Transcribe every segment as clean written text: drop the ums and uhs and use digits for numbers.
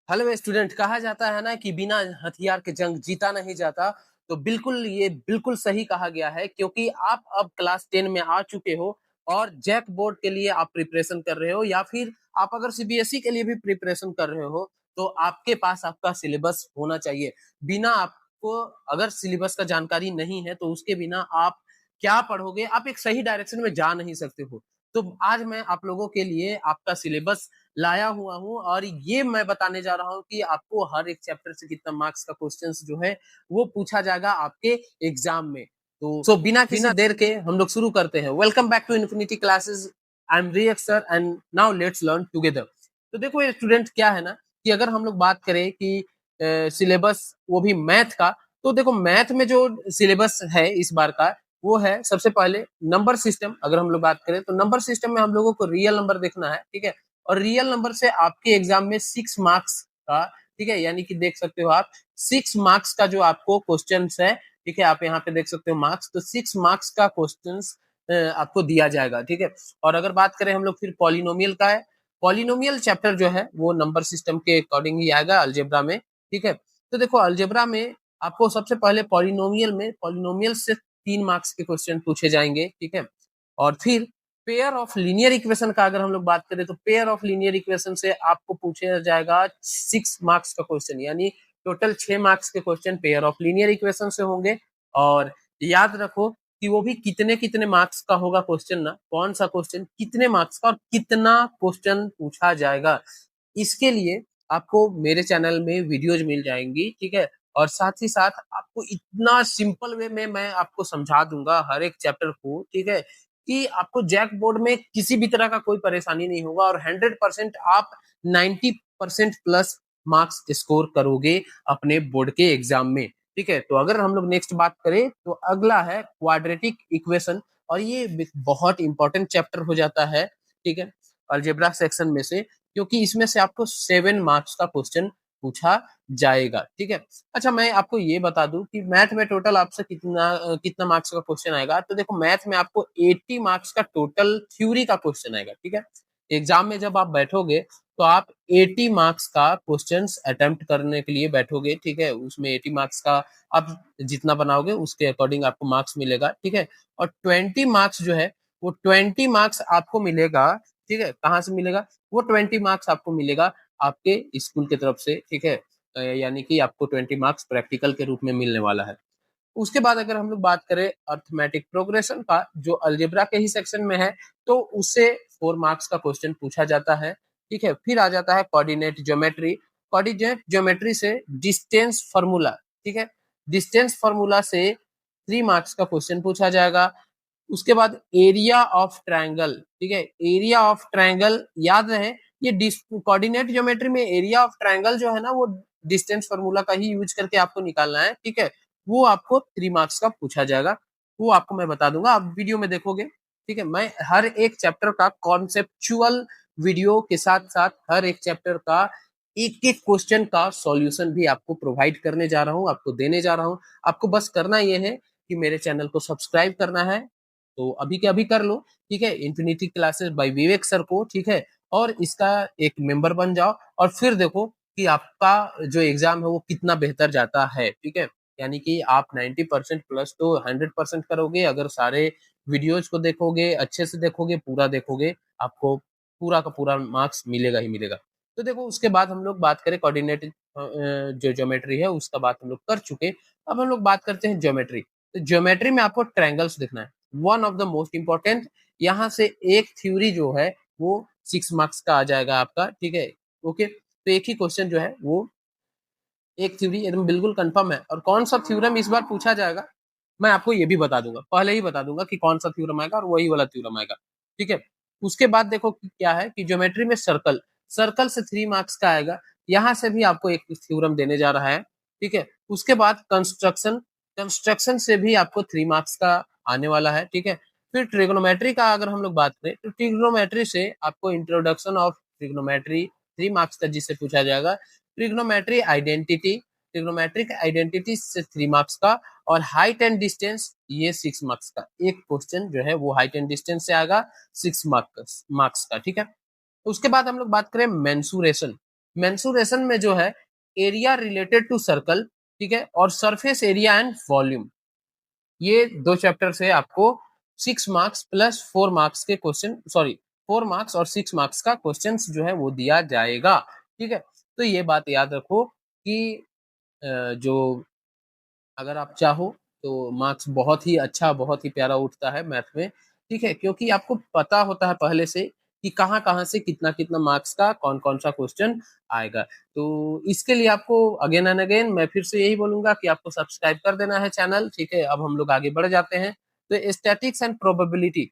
Hello student, कहा जाता है ना कि बिना हथियार के जंग जीता नहीं जाता। तो बिल्कुल ये बिल्कुल सही कहा गया है, क्योंकि आप अब क्लास 10 में आ चुके हो और जैक बोर्ड के लिए आप प्रिपरेशन कर रहे हो, या फिर आप अगर सीबीएसई के लिए भी प्रिपरेशन कर रहे हो, तो आपके पास आपका सिलेबस होना चाहिए। बिना आपको अगर सिलेबस का जानकारी नहीं है तो उसके बिना आप क्या पढ़ोगे, आप एक सही डायरेक्शन में जा नहीं सकते हो। तो आज मैं आप लोगों के लिए आपका सिलेबस लाया हुआ हूँ, और ये मैं बताने जा रहा हूँ कि आपको हर एक चैप्टर से कितना मार्क्स का क्वेश्चंस जो है वो पूछा जाएगा आपके एग्जाम में। तो बिना किसी देर के हम लोग शुरू करते हैं। Welcome back to infinity classes. I am रियक sir and now let's learn together. तो देखो ये स्टूडेंट, क्या है ना कि अगर हम लोग बात करें कि सिलेबस वो भी मैथ का, तो देखो मैथ में जो सिलेबस है इस बार का, वो है सबसे पहले नंबर सिस्टम। अगर हम लोग बात करें तो नंबर सिस्टम में हम लोगों को रियल नंबर देखना है, ठीक है। और रियल नंबर से आपके एग्जाम में 6 मार्क्स का, ठीक है, यानी कि देख सकते हो आप 6 मार्क्स का जो आपको क्वेश्चन है, ठीक है, आप यहाँ पे देख सकते हो मार्क्स, तो 6 मार्क्स का क्वेश्चन आपको दिया जाएगा, ठीक है। और अगर बात करें हम लोग फिर पॉलिनोमियल का है, पॉलिनोमियल चैप्टर जो है वो नंबर सिस्टम के अकॉर्डिंग ही आएगा अलजेब्रा में, ठीक है। तो देखो अलजेब्रा में आपको सबसे पहले पॉलिनोमियल से 3 मार्क्स के क्वेश्चन पूछे जाएंगे, ठीक है। और फिर पेयर ऑफ लीनियर इक्वेशन का अगर हम लोग बात करें तो पेयर ऑफ लीनियर इक्वेशन से आपको पूछा जाएगा 6 मार्क्स का क्वेश्चन, यानी टोटल 6 मार्क्स के question pair of linear equation से होंगे। और याद रखो कि वो भी कितने कितने मार्क्स का होगा क्वेश्चन, ना कौन सा क्वेश्चन कितने मार्क्स का और कितना क्वेश्चन पूछा जाएगा, इसके लिए आपको मेरे चैनल में वीडियोज मिल जाएंगी, ठीक है। और साथ ही साथ आपको इतना सिंपल वे में मैं आपको समझा दूंगा हर एक चैप्टर को, ठीक है, कि आपको जैक बोर्ड में किसी भी तरह का कोई परेशानी नहीं होगा, और 100% आप 90% प्लस मार्क्स स्कोर करोगे अपने बोर्ड के एग्जाम में, ठीक है। तो अगर हम लोग नेक्स्ट बात करें तो अगला है क्वाड्रेटिक इक्वेशन, और ये बहुत इंपॉर्टेंट चैप्टर हो जाता है, ठीक है, अलजेब्रा सेक्शन में से, क्योंकि इसमें से आपको 7 मार्क्स का क्वेश्चन पूछा जाएगा, ठीक है। अच्छा, मैं आपको ये बता दूं कि मैथ में टोटल आपसे कितना कितना मार्क्स का क्वेश्चन आएगा। तो देखो मैथ में आपको 80 मार्क्स का टोटल थ्योरी का क्वेश्चन आएगा, ठीक है। एग्जाम में जब आप बैठोगे तो आप 80 मार्क्स का क्वेश्चंस अटेम्प्ट करने के लिए बैठोगे, ठीक है। उसमें 80 मार्क्स का आप जितना बनाओगे उसके अकॉर्डिंग आपको मार्क्स मिलेगा, ठीक है। और 20 मार्क्स जो है वो 20 मार्क्स आपको मिलेगा, ठीक है। कहाँ से मिलेगा? वो 20 मार्क्स आपको मिलेगा आपके स्कूल की तरफ से, ठीक है। यानी कि आपको 20 मार्क्स प्रैक्टिकल के रूप में मिलने वाला है। उसके बाद अगर हम लोग बात करें अर्थमेटिक प्रोग्रेशन का, जो अलजेब्रा के ही सेक्शन में है, तो उससे 4 मार्क्स का क्वेश्चन पूछा जाता है, ठीक है। फिर आ जाता है कोऑर्डिनेट ज्योमेट्री। कोऑर्डिनेट ज्योमेट्री से डिस्टेंस फार्मूला, ठीक है, डिस्टेंस फार्मूला से 3 मार्क्स का क्वेश्चन पूछा जाएगा। उसके बाद एरिया ऑफ ट्रायंगल, ठीक है, एरिया ऑफ ट्रायंगल याद रहे, ये कोऑर्डिनेट ज्योमेट्री में एरिया ऑफ ट्रायंगल जो है ना वो डिस्टेंस फार्मूला का ही यूज करके आपको निकालना है, ठीक है। वो आपको 3 मार्क्स का पूछा जाएगा, वो आपको मैं बता दूंगा, आप वीडियो में देखोगे, ठीक है। मैं हर एक चैप्टर का कॉन्सेप्चुअल वीडियो के साथ साथ हर एक चैप्टर का एक एक क्वेश्चन का सॉल्यूशन भी आपको प्रोवाइड करने जा रहा हूँ, आपको देने जा रहा हूँ। आपको बस करना ये है कि मेरे चैनल को सब्सक्राइब करना है, तो अभी के अभी कर लो, ठीक है, इन्फिनिटी क्लासेस बाय विवेक सर को, ठीक है। और इसका एक मेंबर बन जाओ, और फिर देखो कि आपका जो एग्जाम है वो कितना बेहतर जाता है, ठीक है। यानी कि आप 90% प्लस तो 100% करोगे अगर सारे वीडियोज को देखोगे, अच्छे से देखोगे, पूरा देखोगे, आपको पूरा का पूरा मार्क्स मिलेगा ही मिलेगा। तो देखो उसके बाद हम लोग बात करें कोऑर्डिनेट जो ज्योमेट्री है उसका बात हम लोग कर चुके। अब हम लोग बात करते हैं ज्योमेट्री। तो ज्योमेट्री में आपको ट्रायंगल्स दिखना है, one of the most important. यहाँ से एक थ्योरी जो है वो 6 मार्क्स का आ जाएगा आपका, ठीक है। ओके, तो एक ही क्वेश्चन जो है वो एक थ्योरी एकदम बिल्कुल कंफर्म है। और कौन सा थ्योरम इस बार पूछा जाएगा मैं आपको ये भी बता दूंगा, पहले ही बता दूंगा कि कौन सा थ्योरम आएगा, और वही वाला थ्योरम आएगा, ठीक है। उसके बाद देखो कि क्या है कि ज्योमेट्री में सर्कल, सर्कल से 3 मार्क्स का आएगा, यहाँ से भी आपको एक थ्योरम देने जा रहा है, ठीक है। उसके बाद कंस्ट्रक्शन, कंस्ट्रक्शन से भी आपको 3 मार्क्स का आने वाला है, ठीक है। फिर ट्रिग्नोमेट्री का अगर हम लोग बात करें तो ट्रिग्नोमेट्री से आपको इंट्रोडक्शन ऑफ ट्रिग्नोमेट्री 3 मार्क्स का जिससे पूछा जाएगा। ट्रिग्नोमेट्री आइडेंटिटी, ट्रिग्नोमेट्रिक आइडेंटिटी से 3 मार्क्स का। और हाइट एंड डिस्टेंस ये 6 मार्क्स का एक क्वेश्चन जो है वो हाइट एंड डिस्टेंस से आएगा, 6 मार्क्स का, ठीक है। उसके बाद हम लोग बात करें मेंसुरेशन। मेंसुरेशन में जो है एरिया रिलेटेड टू सर्कल, ठीक है, और सरफेस एरिया एंड वॉल्यूम, ये 2 चैप्टर से आपको 6 मार्क्स प्लस 4 मार्क्स के क्वेश्चन, सॉरी 4 मार्क्स और 6 मार्क्स का क्वेश्चंस जो है वो दिया जाएगा, ठीक है। तो ये बात याद रखो कि जो अगर आप चाहो तो मार्क्स बहुत ही अच्छा, बहुत ही प्यारा उठता है मैथ में, ठीक है, क्योंकि आपको पता होता है पहले से कि कहाँ-कहाँ से कितना-कितना मार्क्स का कौन-कौन सा क्वेश्चन आएगा। तो इसके लिए आपको अगेन एंड अगेन मैं फिर से यही बोलूँगा कि आपको सब्सक्राइब कर देना है चैनल, ठीक है। अब हम लोग आगे बढ़ जाते हैं। तो स्टैटिक्स एंड प्रोबेबिलिटी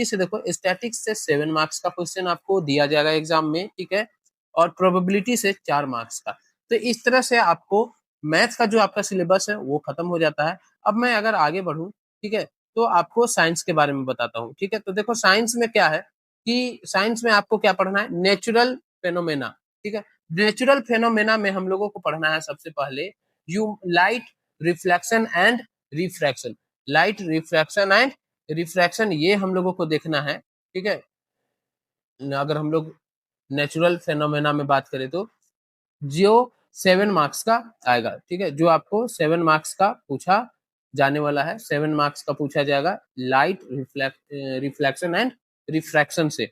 से देखो, स्टैटिक्स से 7 मार्क्स का क्वेश्चन आपको दिया जाएगा एग्जाम में, ठीक है, और प्रोबेबिलिटी से 4 मार्क्स का। तो इस तरह से आपको मैथ्स का जो आपका सिलेबस है वो खत्म हो जाता है। अब मैं अगर आगे बढ़ूँ, ठीक है, तो आपको साइंस के बारे में बताता हूँ, ठीक है। तो देखो साइंस में क्या है कि साइंस में आपको क्या पढ़ना है, नेचुरल फेनोमेना, ठीक है। नेचुरल फेनोमेना में हम लोगों को पढ़ना है सबसे पहले you light reflection and refraction. Light refraction and refraction ये हम लोगों को देखना है, ठीक है। अगर हम लोग नेचुरल फेनोमेना में बात करें तो जो 7 मार्क्स का आएगा, ठीक है, जो आपको 7 मार्क्स का पूछा जाने वाला है, 7 मार्क्स का पूछा जाएगा लाइट रिफ्लेक्शन एंड रिफ्रैक्शन से।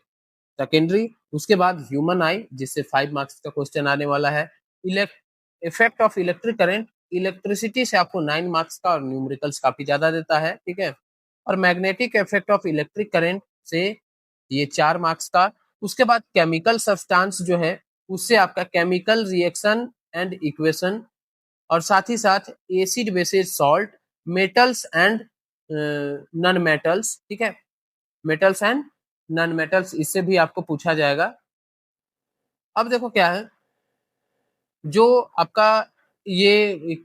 सेकेंडरी, उसके बाद ह्यूमन आई जिससे 5 मार्क्स का क्वेश्चन आने वाला है। Effect of electric current, electricity से आपको 9 मार्क्स का और न्यूमेरिकल्स काफी ज्यादा देता है, ठीक है। और magnetic effect of electric current से ये 4 मार्क्स का। उसके बाद केमिकल सब्सटेंस जो है उससे आपका केमिकल रिएक्शन एंड इक्वेशन, और साथ ही साथ acid basis salt, metals and non metals, ठीक है, मेटल्स एंड नॉन मेटल्स, इससे भी आपको पूछा जाएगा। अब देखो क्या है, जो आपका ये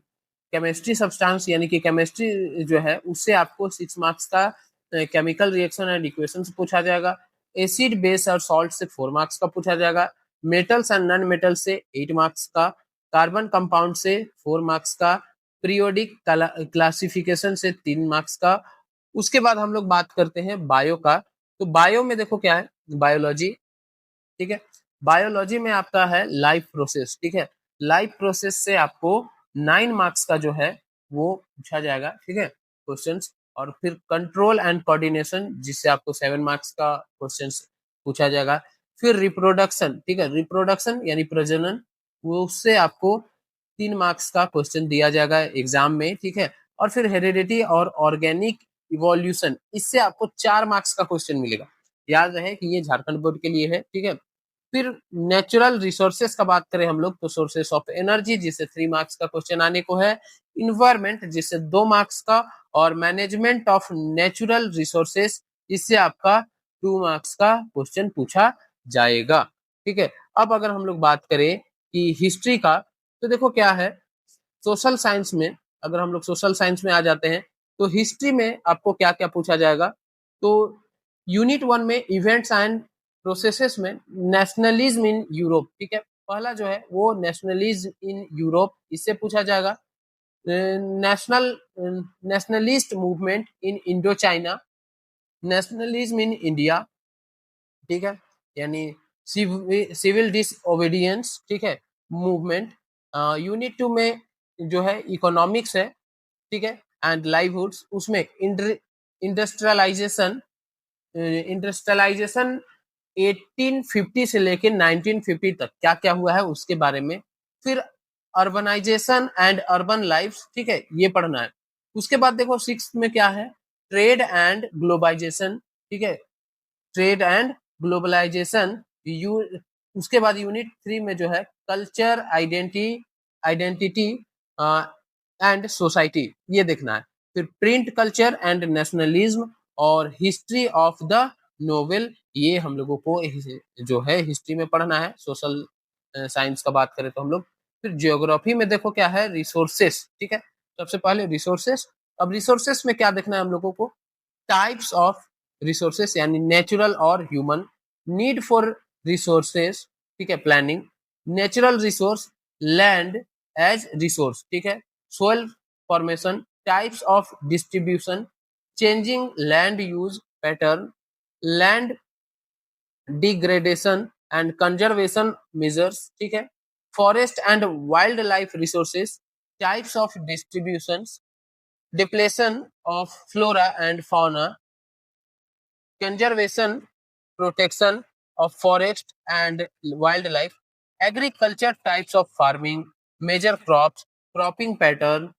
केमिस्ट्री सब्सटेंस यानी कि केमिस्ट्री जो है उससे आपको 6 मार्क्स का केमिकल रिएक्शन एंड इक्वेशन से पूछा जाएगा। एसिड बेस और सॉल्ट से 4 मार्क्स का पूछा जाएगा। मेटल्स एंड नॉन मेटल से 8 मार्क्स का। कार्बन कंपाउंड से 4 मार्क्स का। पीरियोडिक क्लासिफिकेशन से 3 मार्क्स का। उसके बाद हम लोग बात करते हैं बायो का। तो बायो में देखो क्या है, बायोलॉजी, ठीक है। बायोलॉजी में आपका है लाइफ प्रोसेस, ठीक है। लाइफ प्रोसेस से आपको 9 मार्क्स का जो है वो पूछा जाएगा, ठीक है, क्वेश्चंस। और फिर कंट्रोल एंड कोऑर्डिनेशन जिससे आपको 7 मार्क्स का क्वेश्चंस पूछा जाएगा। फिर रिप्रोडक्शन, ठीक है, रिप्रोडक्शन यानी प्रजनन, वो उससे आपको 3 मार्क्स का क्वेश्चन दिया जाएगा एग्जाम में, ठीक है। और फिर हेरिडिटी और ऑर्गेनिक इवोल्यूशन, इससे आपको 4 मार्क्स का क्वेश्चन मिलेगा। याद रहे कि ये झारखंड बोर्ड के लिए है, ठीक है। फिर नेचुरल रिसोर्सेस का बात करें हम लोग तो सोर्सेस ऑफ एनर्जी जिससे 3 मार्क्स का क्वेश्चन आने को है। इन्वायरमेंट जिससे 2 मार्क्स का। और मैनेजमेंट ऑफ नेचुरल रिसोर्सेस इससे आपका 2 मार्क्स का क्वेश्चन पूछा जाएगा, ठीक है। अब अगर हम लोग बात करें कि हिस्ट्री का, तो देखो क्या है, सोशल साइंस में, अगर हम लोग सोशल साइंस में आ जाते हैं तो हिस्ट्री में आपको क्या क्या पूछा जाएगा। तो यूनिट 1 में इवेंट्स एंड प्रोसेसेस में नेशनलिज्म इन यूरोप, ठीक है, पहला जो है वो नेशनलिज्म इन यूरोप, इससे पूछा जाएगा। National nationalist movement in Indo China, nationalism in India, ठीक है, यानी सिविल डिसओबीडियंस, ठीक है, मूवमेंट। यूनिट 2 में जो है इकोनॉमिक्स है, ठीक है, एंड लाइवहुड्स, उसमें इंडस्ट्रियलाइजेशन, इंडस्ट्रियलाइजेशन 1850 से लेके 1950 तक क्या क्या हुआ है उसके बारे में। फिर अर्बनाइजेशन एंड अर्बन लाइफ, ठीक है, ये पढ़ना है। उसके बाद देखो 6 में क्या है, ट्रेड एंड ग्लोबलाइजेशन, ठीक है, ट्रेड एंड ग्लोबलाइजेशन। यू उसके बाद यूनिट 3 में जो है कल्चर आइडेंटिटी एंड सोसाइटी, ये देखना है। फिर प्रिंट कल्चर एंड नेशनलिज्म और हिस्ट्री ऑफ द नोवेल, ये हम लोगों को जो है हिस्ट्री में पढ़ना है। सोशल साइंस का बात करें तो हम लोग। फिर जियोग्राफी में देखो क्या है, रिसोर्सेस, ठीक है, सबसे पहले रिसोर्सेस। अब रिसोर्सेस में क्या देखना है हम लोगों को, टाइप्स ऑफ रिसोर्सेस यानी नेचुरल और ह्यूमन, नीड फॉर रिसोर्सेस, ठीक है, planning, natural resource, land as resource, ठीक है, soil formation, types of distribution, changing land use pattern, land degradation and conservation measures, ठीक है, forest and wild life resources, types of distributions, depletion of flora and fauna, conservation, protection of forest and wildlife, agriculture types of farming, major crops, cropping pattern,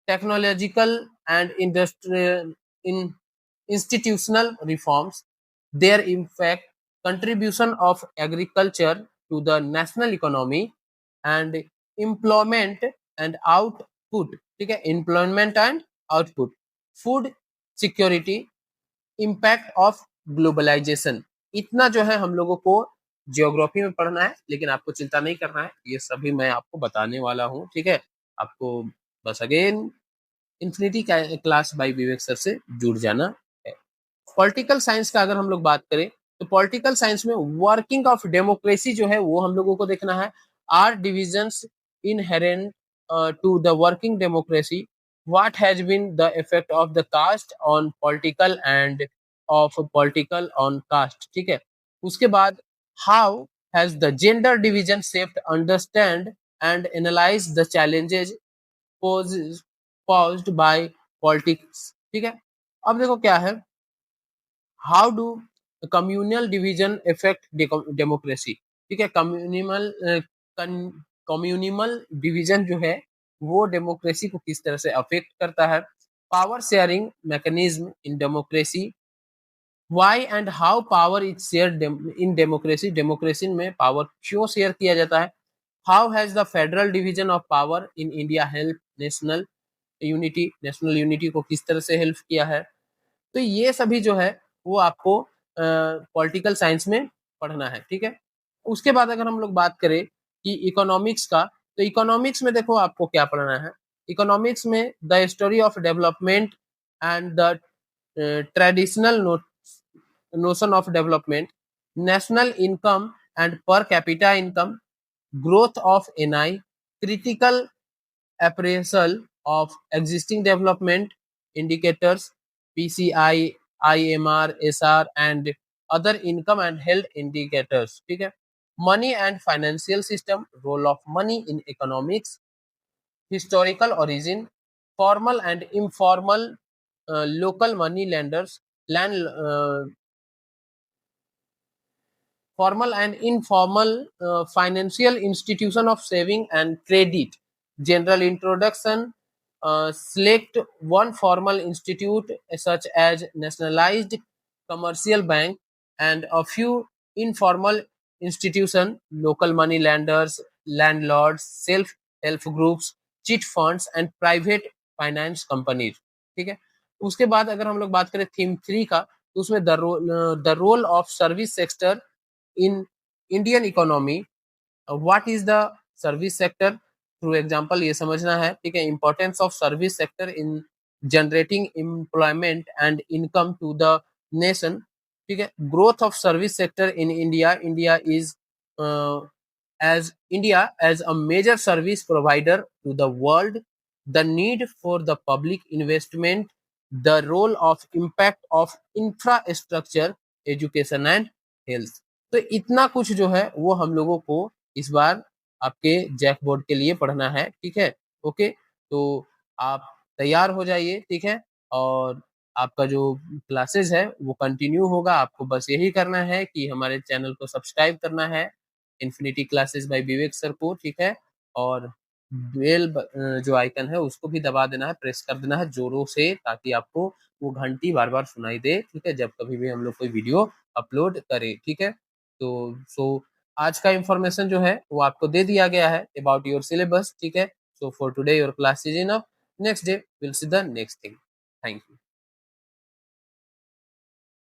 technological and industrial in institutional reforms, their impact, contribution of agriculture to the national economy, and employment and output, ठीक है, employment and output, food security, impact of globalisation. इतना जो है हम लोगों को geography में पढ़ना है, लेकिन आपको चिंता नहीं करना है, ये सभी मैं आपको बताने वाला हूँ, ठीक है। आपको बस अगेन इन्फिनिटी क्लास बाय विवेक सर से जुड़ जाना है। पॉलिटिकल साइंस का अगर हम लोग बात करें तो पॉलिटिकल साइंस में वर्किंग ऑफ डेमोक्रेसी जो है वो हम लोगों को देखना है। Are divisions inherent to the working democracy, what has been the effect of the caste on political and of political on caste, ठीक है। उसके बाद how has the gender division shaped understand and analyse the challenges posed by politics, ठीक है। अब देखो क्या है, how do communal division effect democracy, ठीक है। कम्युनिमल डिवीजन जो है वो डेमोक्रेसी को किस तरह से अफेक्ट करता है। Power sharing mechanism in democracy, why and how power is share in democracy, democracy में पावर क्यों शेयर किया जाता है। How has the federal division of power in India help national unity को किस तरह से हेल्प किया है। तो ये सभी जो है वो आपको पॉलिटिकल साइंस में पढ़ना है, ठीक है। उसके बाद अगर हम लोग बात करें कि इकोनॉमिक्स का, तो इकोनॉमिक्स में देखो आपको क्या पढ़ना है। इकोनॉमिक्स में the story of development and the traditional notion of development, national income and per capita income, growth of NI, critical appraisal of existing development indicators, PCI, IMR, SR and other income and health indicators, ठीक है। Money and financial system, role of money in economics, historical origin, formal and informal local money lenders, formal and informal financial institution of saving and credit, general introduction, select one formal institute such as nationalized commercial bank and a few informal institution, local money lenders, landlords, self help groups, chit funds and private finance companies, ठीक है। उसके बाद अगर हम लोग बात करें theme 3 का, तो उसमें the role of service sector in Indian economy, what is the service sector through example ये समझना है, ठीक है। importance of service sector in generating employment and income to the nation, ठीक है। growth of service sector in India is uh, as India as a major service provider to the world, the need for the public investment, the role of impact of infrastructure, education and health। तो इतना कुछ जो है वो हम लोगों को इस बार आपके जैक बोर्ड के लिए पढ़ना है, ठीक है। ओके, तो आप तैयार हो जाइए, ठीक है। और आपका जो क्लासेस है वो कंटिन्यू होगा। आपको बस यही करना है कि हमारे चैनल को सब्सक्राइब करना है, इन्फिनिटी क्लासेस बाय विवेक सर को, ठीक है। और बेल जो आइकन है उसको भी दबा देना है, प्रेस कर देना है जोरों से, ताकि आपको वो घंटी बार बार सुनाई दे, ठीक है, जब कभी भी हम लोग कोई वीडियो अपलोड करें, ठीक है। तो आज का इंफॉर्मेशन जो है वो आपको दे दिया गया है अबाउट योर सिलेबस, ठीक है। So for today your class is enough, next day will see the next thing. Thank you.